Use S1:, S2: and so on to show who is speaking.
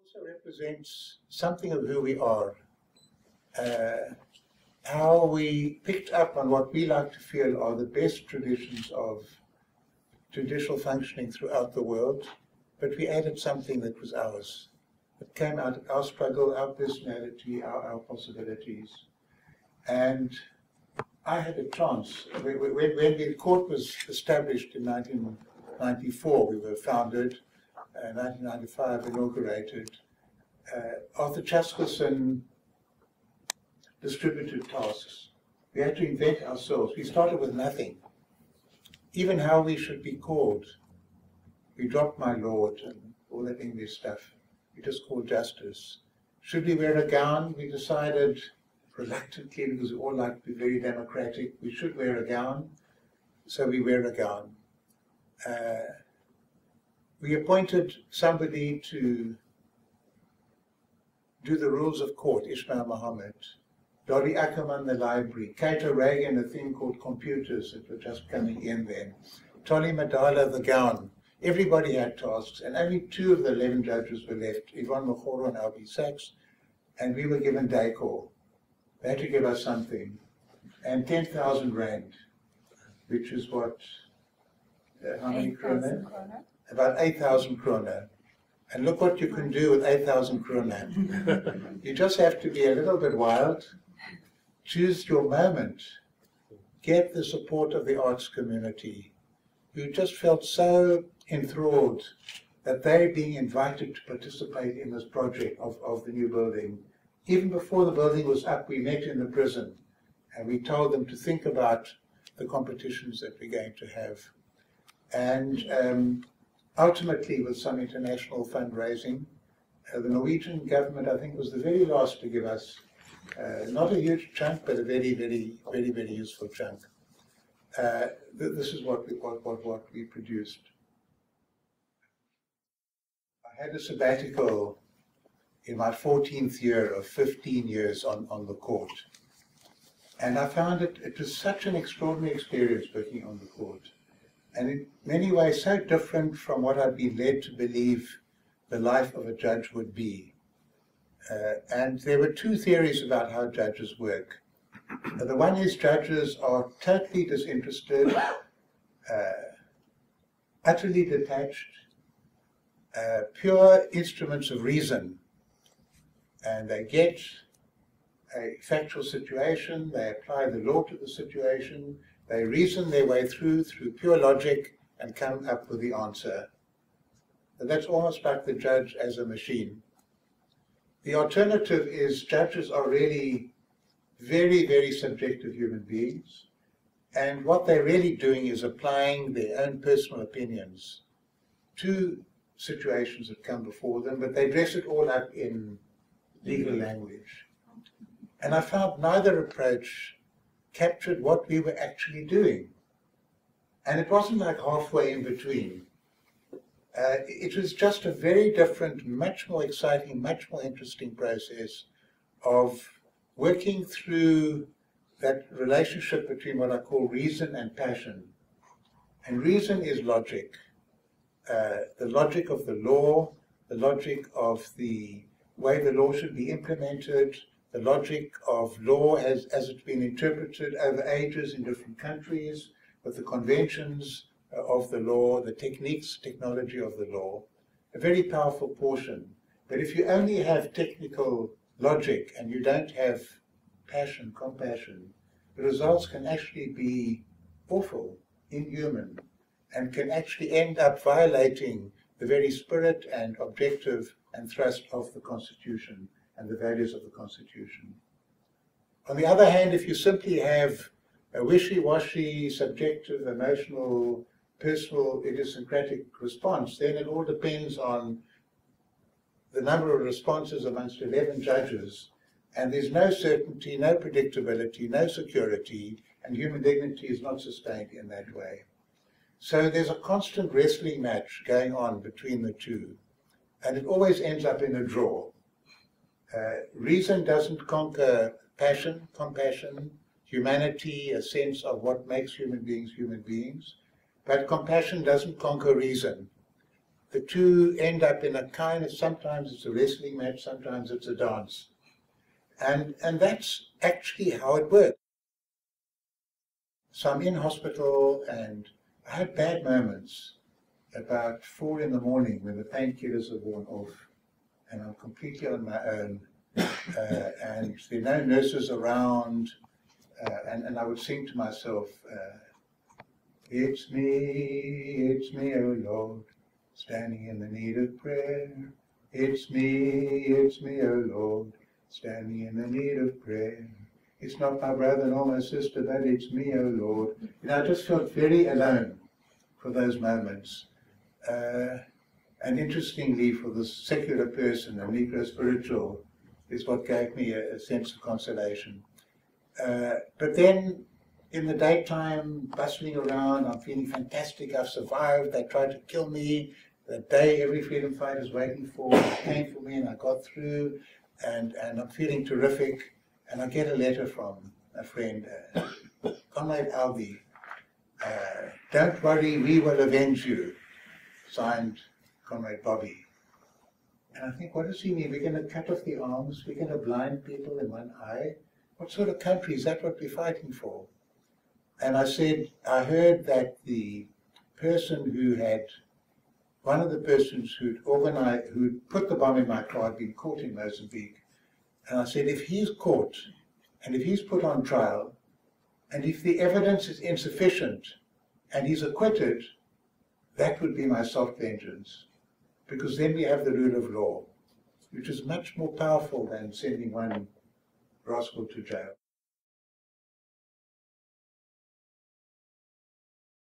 S1: Also represents something of who we are. How we picked up on what we like to feel are the best traditions of judicial functioning throughout the world, but we added something that was ours. It came out of our struggle, our personality, our possibilities. And I had a chance. When the court was established in 1994, we were founded, 1995 inaugurated. Arthur Chaskerson distributed tasks. We had to invent ourselves. We started with nothing. Even how we should be called. We dropped my lord and all that English stuff. We just called justice. Should we wear a gown? We decided reluctantly, because we all like to be very democratic, we should wear a gown, so we wear a gown. We appointed somebody to do the rules of court, Ismail Mohammed, Dori Ackerman, the library, Kato Reagan, a thing called computers that were just coming in then, Tolly Madala, the gown. Everybody had tasks, and only 2 of the 11 judges were left, Yvonne Mokgoro and Albie Sachs, and we were given decor. They had to give us something. And 10,000 rand, which is what, how many kroner? About 8,000 kroner. And look what you can do with 8,000 kroner. You just have to be a little bit wild, choose your moment, get the support of the arts community, who just felt so enthralled that they're being invited to participate in this project of the new building. Even before the building was up, we met in the prison and we told them to think about the competitions that we're going to have. And ultimately, with some international fundraising, the Norwegian government, I think, was the very last to give us not a huge chunk, but a very, very, very, very useful chunk. This is what we produced. I had a sabbatical in my 14th year of 15 years on the court. And I found it was such an extraordinary experience working on the court. And in many ways so different from what I'd been led to believe the life of a judge would be. And there were 2 theories about how judges work. The one is judges are totally disinterested, utterly detached, pure instruments of reason. And they get a factual situation, they apply the law to the situation, they reason their way through pure logic and come up with the answer. And that's almost like the judge as a machine. The alternative is judges are really very, very subjective human beings, and what they're really doing is applying their own personal opinions to situations that come before them, but they dress it all up in legal language. And I found neither approach captured what we were actually doing. And it wasn't like halfway in between. It was just a very different, much more exciting, much more interesting process of working through that relationship between what I call reason and passion. And reason is logic. The logic of the law, the logic of the way the law should be implemented, the logic of law as it's been interpreted over ages in different countries, with the conventions of the law, the techniques, technology of the law, a very powerful portion. But if you only have technical logic and you don't have passion, compassion, the results can actually be awful, inhuman, and can actually end up violating the very spirit and objective and thrust of the Constitution and the values of the Constitution. On the other hand, if you simply have a wishy-washy, subjective, emotional, personal, idiosyncratic response, then it all depends on the number of responses amongst 11 judges, and there's no certainty, no predictability, no security, and human dignity is not sustained in that way. So there's a constant wrestling match going on between the two, and it always ends up in a draw. Reason doesn't conquer passion, compassion, humanity, a sense of what makes human beings human beings. But compassion doesn't conquer reason. The two end up in a kind of, sometimes it's a wrestling match, sometimes it's a dance. And that's actually how it works. So I'm in hospital and I had bad moments about 4 in the morning when the painkillers are worn off and I'm completely on my own and there are no nurses around and I would sing to myself, it's me, oh Lord, standing in the need of prayer. It's me, oh Lord, standing in the need of prayer. It's not my brother nor my sister, but it's me, oh Lord. You know, I just felt very alone for those moments. And interestingly, for the secular person, a Negro spiritual, is what gave me a sense of consolation. But then, in the daytime, bustling around, I'm feeling fantastic, I've survived, they tried to kill me, the day every freedom fighter is waiting for, came for me and I got through, and I'm feeling terrific, and I get a letter from a friend, Comrade Albie, don't worry, we will avenge you, signed Comrade Bobby. And I think, what does he mean? We're going to cut off the arms, we're going to blind people in one eye? What sort of country is that what we're fighting for? And I said, I heard that the person who had, one of the persons who'd put the bomb in my car had been caught in Mozambique. And I said, if he's caught, and if he's put on trial, and if the evidence is insufficient, and he's acquitted, that would be my soft vengeance. Because then we have the rule of law, which is much more powerful than sending one rascal to jail.